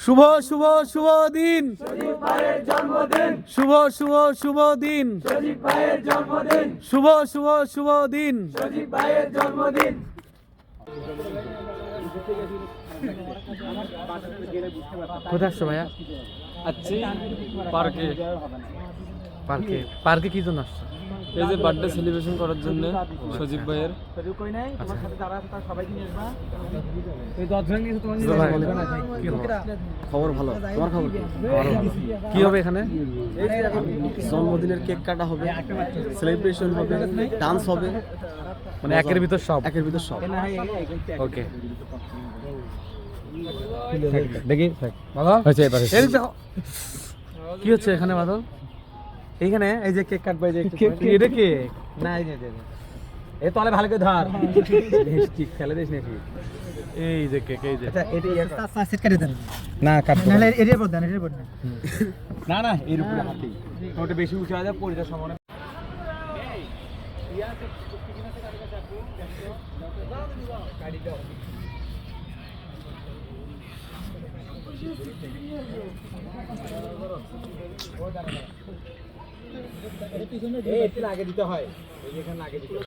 শুভ শুভ শুভ দিন সজীব ভাইয়ের জন্মদিন, শুভ শুভ শুভ দিন সজীব ভাইয়ের জন্মদিন, শুভ শুভ শুভ দিন সজীব ভাইয়ের জন্মদিন। কোথায় আসছো ভাইয়া? আছি পার্কে। পার্কে পার্কে কি জন্য আসছো? এই যে বার্থডে সেলিব্রেশন করার জন্য সজীব ভাইয়ের। খবর ভালো, তোমার খবর কি? কি হবে এখানে? জন্মদিনের কেক কাটা হবে, সেলিব্রেশন হবে, ডান্স হবে, মানে একের ভিতর সব। একের ভিতর সব। ওকে দেখি বাদল এদিক দেখো। কি হচ্ছে এখানে বাদল? এইখানে এই যে কেক কাটবে, যে এটা কেক না এই যে এ তলে ভালো করে ধর ঠিক ফেলে দিস নাকি এই যে কেক, এই যে সেট করে দেন না কাটবো না এরিয়া পড় দেন এরিয়া পড় না না এর উপরে হাতেই ওটা বেশি উঁচু হয়ে যায় পড়ে যাওয়ার সম্ভাবনা। আগে দিতে হয়, এখানে আগে দিতে হয়।